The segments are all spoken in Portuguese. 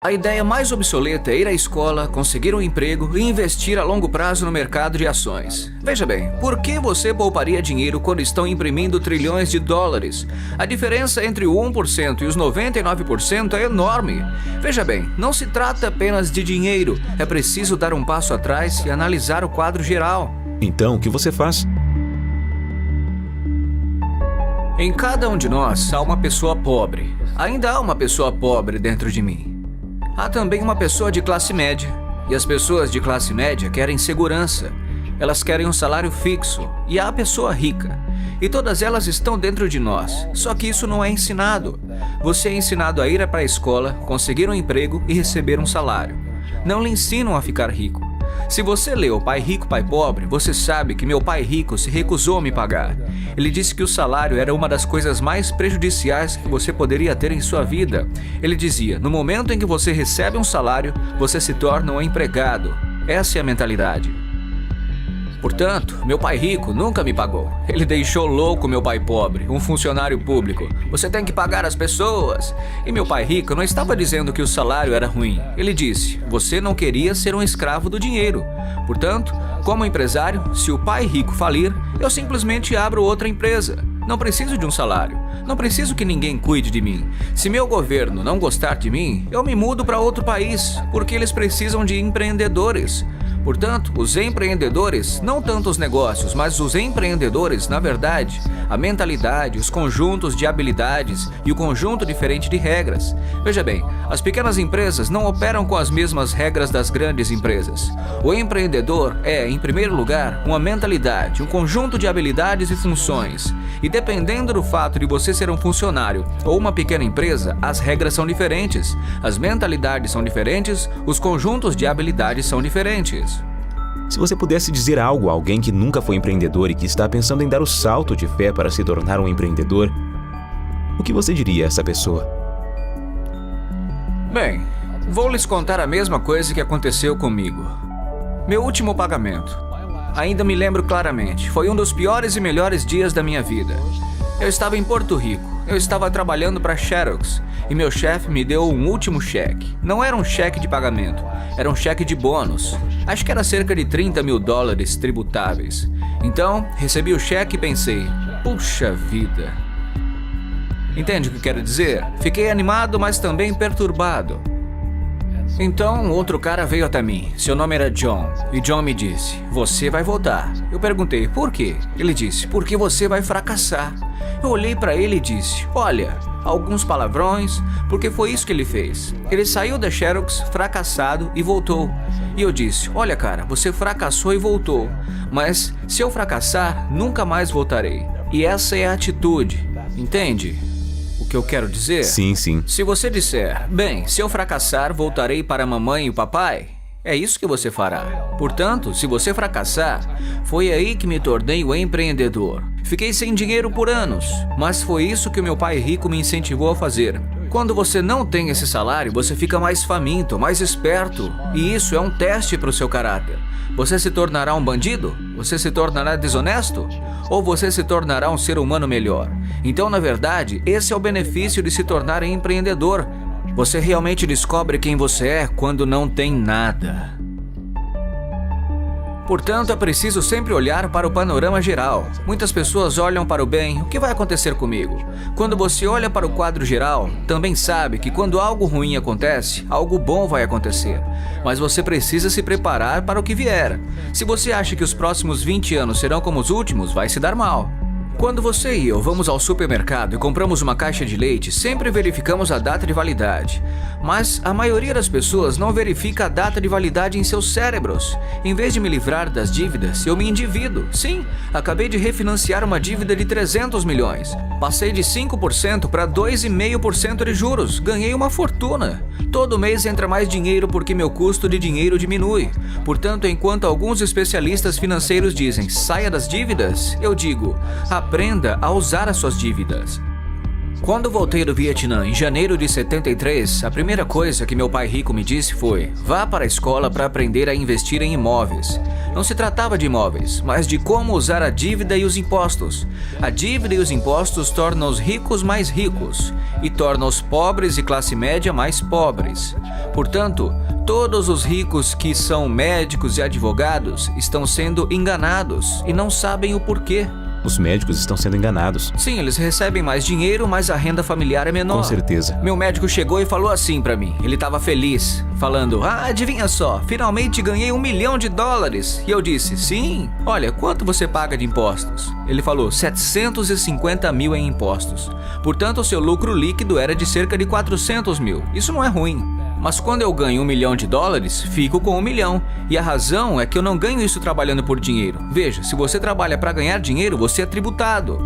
A ideia mais obsoleta é ir à escola, conseguir um emprego e investir a longo prazo no mercado de ações. Veja bem, por que você pouparia dinheiro quando estão imprimindo trilhões de dólares? A diferença entre o 1% e os 99% é enorme. Veja bem, não se trata apenas de dinheiro, é preciso dar um passo atrás e analisar o quadro geral. Então, o que você faz? Em cada um de nós há uma pessoa pobre. Ainda há uma pessoa pobre dentro de mim. Há também uma pessoa de classe média. E as pessoas de classe média querem segurança. Elas querem um salário fixo. E há a pessoa rica. E todas elas estão dentro de nós. Só que isso não é ensinado. Você é ensinado a ir para a escola, conseguir um emprego e receber um salário. Não lhe ensinam a ficar rico. Se você leu Pai Rico, Pai Pobre, você sabe que meu pai rico se recusou a me pagar. Ele disse que o salário era uma das coisas mais prejudiciais que você poderia ter em sua vida. Ele dizia, no momento em que você recebe um salário, você se torna um empregado. Essa é a mentalidade. Portanto, meu pai rico nunca me pagou. Ele deixou louco meu pai pobre, um funcionário público. Você tem que pagar as pessoas. E meu pai rico não estava dizendo que o salário era ruim. Ele disse, você não queria ser um escravo do dinheiro. Portanto, como empresário, se o pai rico falir, eu simplesmente abro outra empresa. Não preciso de um salário. Não preciso que ninguém cuide de mim. Se meu governo não gostar de mim, eu me mudo para outro país, porque eles precisam de empreendedores. Portanto, os empreendedores, não tanto os negócios, mas os empreendedores, na verdade, a mentalidade, os conjuntos de habilidades e o conjunto diferente de regras. Veja bem, as pequenas empresas não operam com as mesmas regras das grandes empresas. O empreendedor é, em primeiro lugar, uma mentalidade, um conjunto de habilidades e funções. E dependendo do fato de você ser um funcionário ou uma pequena empresa, as regras são diferentes, as mentalidades são diferentes, os conjuntos de habilidades são diferentes. Se você pudesse dizer algo a alguém que nunca foi empreendedor e que está pensando em dar o salto de fé para se tornar um empreendedor, o que você diria a essa pessoa? Bem, vou lhes contar a mesma coisa que aconteceu comigo. Meu último pagamento. Ainda me lembro claramente, foi um dos piores e melhores dias da minha vida. Eu estava em Porto Rico, eu estava trabalhando para Xerox e meu chefe me deu um último cheque. Não era um cheque de pagamento, era um cheque de bônus. Acho que era cerca de 30 mil dólares tributáveis. Então, recebi o cheque e pensei, puxa vida. Entende o que quero dizer? Fiquei animado, mas também perturbado. Então, outro cara veio até mim. Seu nome era John. E John me disse, você vai voltar. Eu perguntei, por quê? Ele disse, porque você vai fracassar. Eu olhei para ele e disse, olha, alguns palavrões, porque foi isso que ele fez. Ele saiu da Xerox fracassado e voltou. E eu disse, olha cara, você fracassou e voltou. Mas se eu fracassar, nunca mais voltarei. E essa é a atitude, entende? O que eu quero dizer? Sim, sim. Se você disser, bem, se eu fracassar, voltarei para a mamãe e o papai, é isso que você fará. Portanto, se você fracassar, foi aí que me tornei o empreendedor. Fiquei sem dinheiro por anos, mas foi isso que o meu pai rico me incentivou a fazer. Quando você não tem esse salário, você fica mais faminto, mais esperto, e isso é um teste para o seu caráter. Você se tornará um bandido? Você se tornará desonesto? Ou você se tornará um ser humano melhor? Então, na verdade, esse é o benefício de se tornar empreendedor. Você realmente descobre quem você é quando não tem nada. Portanto, é preciso sempre olhar para o panorama geral. Muitas pessoas olham para o bem, o que vai acontecer comigo? Quando você olha para o quadro geral, também sabe que quando algo ruim acontece, algo bom vai acontecer. Mas você precisa se preparar para o que vier. Se você acha que os próximos 20 anos serão como os últimos, vai se dar mal. Quando você e eu vamos ao supermercado e compramos uma caixa de leite, sempre verificamos a data de validade. Mas a maioria das pessoas não verifica a data de validade em seus cérebros. Em vez de me livrar das dívidas, eu me endivido. Sim, acabei de refinanciar uma dívida de 300 milhões. Passei de 5% para 2,5% de juros. Ganhei uma fortuna. Todo mês entra mais dinheiro porque meu custo de dinheiro diminui. Portanto, enquanto alguns especialistas financeiros dizem, saia das dívidas, eu digo, aprenda a usar as suas dívidas. Quando voltei do Vietnã em janeiro de 73, a primeira coisa que meu pai rico me disse foi: vá para a escola para aprender a investir em imóveis. Não se tratava de imóveis, mas de como usar a dívida e os impostos. A dívida e os impostos tornam os ricos mais ricos e tornam os pobres e classe média mais pobres. Portanto, todos os ricos que são médicos e advogados estão sendo enganados e não sabem o porquê. Os médicos estão sendo enganados. Sim, eles recebem mais dinheiro, mas a renda familiar é menor. Com certeza. Meu médico chegou e falou assim pra mim. Ele tava feliz, falando: adivinha só, finalmente ganhei $1 milhão. E eu disse: sim. Olha, quanto você paga de impostos? Ele falou: 750 mil em impostos. Portanto, o seu lucro líquido era de cerca de 400 mil. Isso não é ruim. Mas quando eu ganho $1 milhão, fico com $1 milhão. E a razão é que eu não ganho isso trabalhando por dinheiro. Veja, se você trabalha para ganhar dinheiro, você é tributado.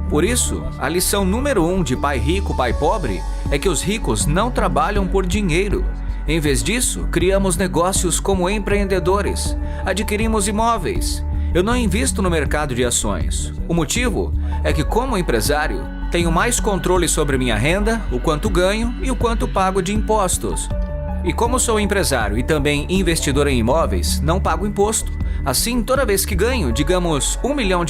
Por isso, a lição número 1 de pai rico, pai pobre é que os ricos não trabalham por dinheiro. Em vez disso, criamos negócios como empreendedores. Adquirimos imóveis. Eu não invisto no mercado de ações. O motivo é que, como empresário, tenho mais controle sobre minha renda, o quanto ganho e o quanto pago de impostos. E como sou empresário e também investidor em imóveis, não pago imposto. Assim, toda vez que ganho, digamos, $1 milhão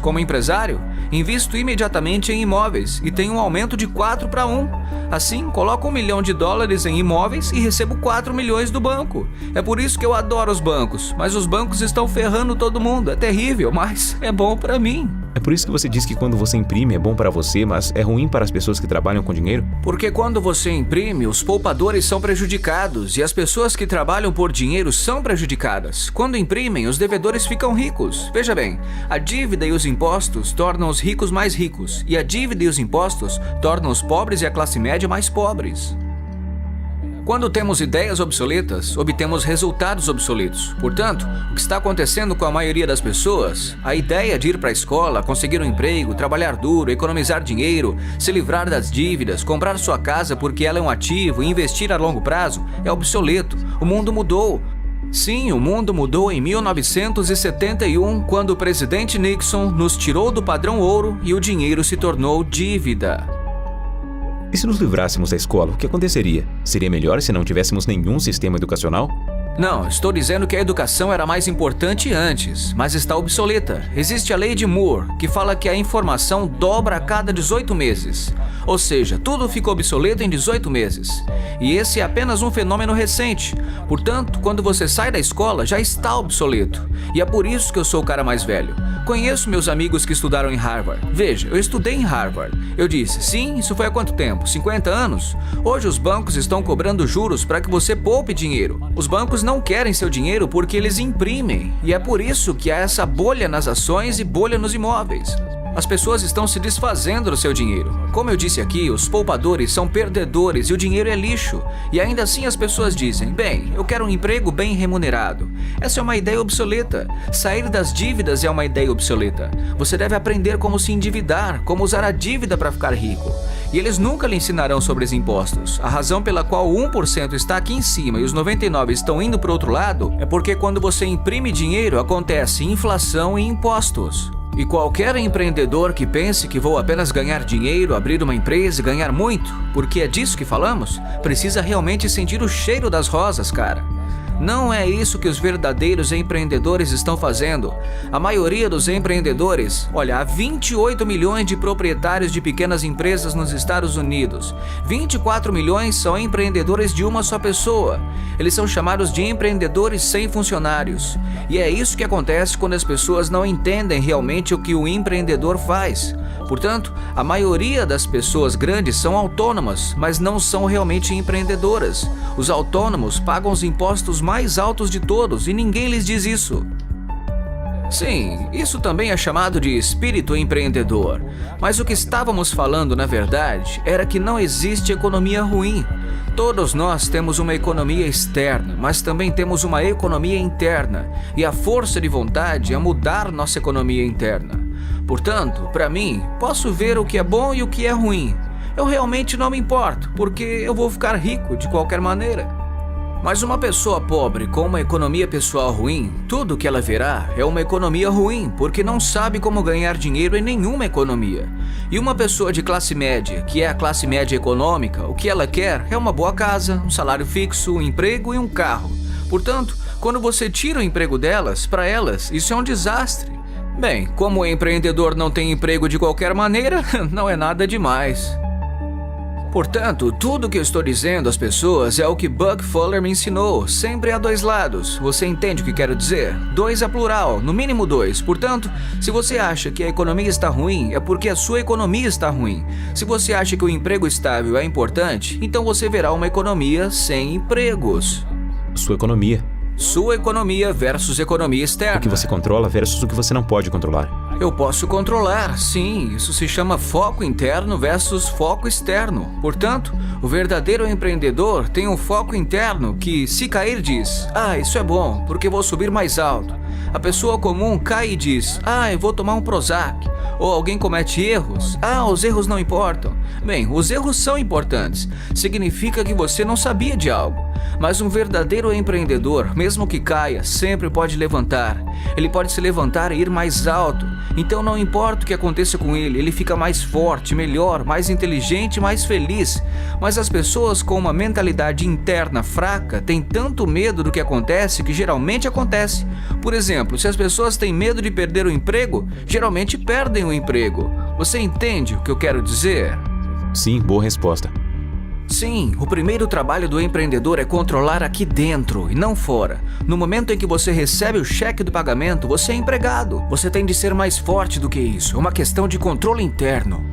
como empresário, invisto imediatamente em imóveis e tenho um aumento de 4 para 1. Assim, coloco $1 milhão em imóveis e recebo 4 milhões do banco. É por isso que eu adoro os bancos, mas os bancos estão ferrando todo mundo. É terrível, mas é bom para mim. É por isso que você diz que quando você imprime é bom para você, mas é ruim para as pessoas que trabalham com dinheiro? Porque quando você imprime, os poupadores são prejudicados e as pessoas que trabalham por dinheiro são prejudicadas. Quando imprimem, os devedores ficam ricos. Veja bem, a dívida e os impostos tornam os ricos mais ricos e a dívida e os impostos tornam os pobres e a classe média mais pobres. Quando temos ideias obsoletas, obtemos resultados obsoletos. Portanto, o que está acontecendo com a maioria das pessoas, a ideia de ir para a escola, conseguir um emprego, trabalhar duro, economizar dinheiro, se livrar das dívidas, comprar sua casa porque ela é um ativo e investir a longo prazo, é obsoleto. O mundo mudou. Sim, o mundo mudou em 1971, quando o presidente Nixon nos tirou do padrão ouro e o dinheiro se tornou dívida. E se nos livrássemos da escola, o que aconteceria? Seria melhor se não tivéssemos nenhum sistema educacional? Não, estou dizendo que a educação era mais importante antes, mas está obsoleta. Existe a lei de Moore, que fala que a informação dobra a cada 18 meses. Ou seja, tudo fica obsoleto em 18 meses. E esse é apenas um fenômeno recente. Portanto, quando você sai da escola, já está obsoleto. E é por isso que eu sou o cara mais velho. Conheço meus amigos que estudaram em Harvard. Veja, eu estudei em Harvard. Eu disse: sim, isso foi há quanto tempo? 50 anos? Hoje os bancos estão cobrando juros para que você poupe dinheiro. Os bancos não querem seu dinheiro porque eles imprimem. E é por isso que há essa bolha nas ações e bolha nos imóveis. As pessoas estão se desfazendo do seu dinheiro. Como eu disse aqui, os poupadores são perdedores e o dinheiro é lixo. E ainda assim as pessoas dizem: bem, eu quero um emprego bem remunerado. Essa é uma ideia obsoleta. Sair das dívidas é uma ideia obsoleta. Você deve aprender como se endividar, como usar a dívida para ficar rico. E eles nunca lhe ensinarão sobre os impostos. A razão pela qual o 1% está aqui em cima e os 99% estão indo para o outro lado é porque quando você imprime dinheiro, acontece inflação e impostos. E qualquer empreendedor que pense que vou apenas ganhar dinheiro, abrir uma empresa e ganhar muito, porque é disso que falamos, precisa realmente sentir o cheiro das rosas, cara. Não é isso que os verdadeiros empreendedores estão fazendo. A maioria dos empreendedores, olha, há 28 milhões de proprietários de pequenas empresas nos Estados Unidos. 24 milhões são empreendedores de uma só pessoa. Eles são chamados de empreendedores sem funcionários. E é isso que acontece quando as pessoas não entendem realmente o que o empreendedor faz. Portanto, a maioria das pessoas grandes são autônomas, mas não são realmente empreendedoras. Os autônomos pagam os impostos mais altos de todos e ninguém lhes diz isso. Sim, isso também é chamado de espírito empreendedor. Mas o que estávamos falando, na verdade, era que não existe economia ruim. Todos nós temos uma economia externa, mas também temos uma economia interna. E a força de vontade é mudar nossa economia interna. Portanto, para mim, posso ver o que é bom e o que é ruim. Eu realmente não me importo, porque eu vou ficar rico de qualquer maneira. Mas uma pessoa pobre com uma economia pessoal ruim, tudo que ela verá é uma economia ruim, porque não sabe como ganhar dinheiro em nenhuma economia. E uma pessoa de classe média, que é a classe média econômica, o que ela quer é uma boa casa, um salário fixo, um emprego e um carro. Portanto, quando você tira o emprego delas, para elas, isso é um desastre. Bem, como o empreendedor não tem emprego de qualquer maneira, não é nada demais. Portanto, tudo que eu estou dizendo às pessoas é o que Buck Fuller me ensinou. Sempre há dois lados. Você entende o que quero dizer? Dois é plural, no mínimo dois. Portanto, se você acha que a economia está ruim, é porque a sua economia está ruim. Se você acha que o emprego estável é importante, então você verá uma economia sem empregos. Sua economia. Sua economia versus economia externa. O que você controla versus o que você não pode controlar. Eu posso controlar, sim. Isso se chama foco interno versus foco externo. Portanto, o verdadeiro empreendedor tem um foco interno que, se cair, diz: isso é bom, porque vou subir mais alto. A pessoa comum cai e diz: eu vou tomar um Prozac. Ou alguém comete erros. Os erros não importam. Bem, os erros são importantes. Significa que você não sabia de algo. Mas um verdadeiro empreendedor, mesmo que caia, sempre pode levantar. Ele pode se levantar e ir mais alto. Então não importa o que aconteça com ele, ele fica mais forte, melhor, mais inteligente, mais feliz. Mas as pessoas com uma mentalidade interna fraca têm tanto medo do que acontece que geralmente acontece. Por exemplo, se as pessoas têm medo de perder o emprego, geralmente perdem o emprego. Você entende o que eu quero dizer? Sim, boa resposta. Sim, o primeiro trabalho do empreendedor é controlar aqui dentro e não fora. No momento em que você recebe o cheque do pagamento, você é empregado. Você tem de ser mais forte do que isso. É uma questão de controle interno.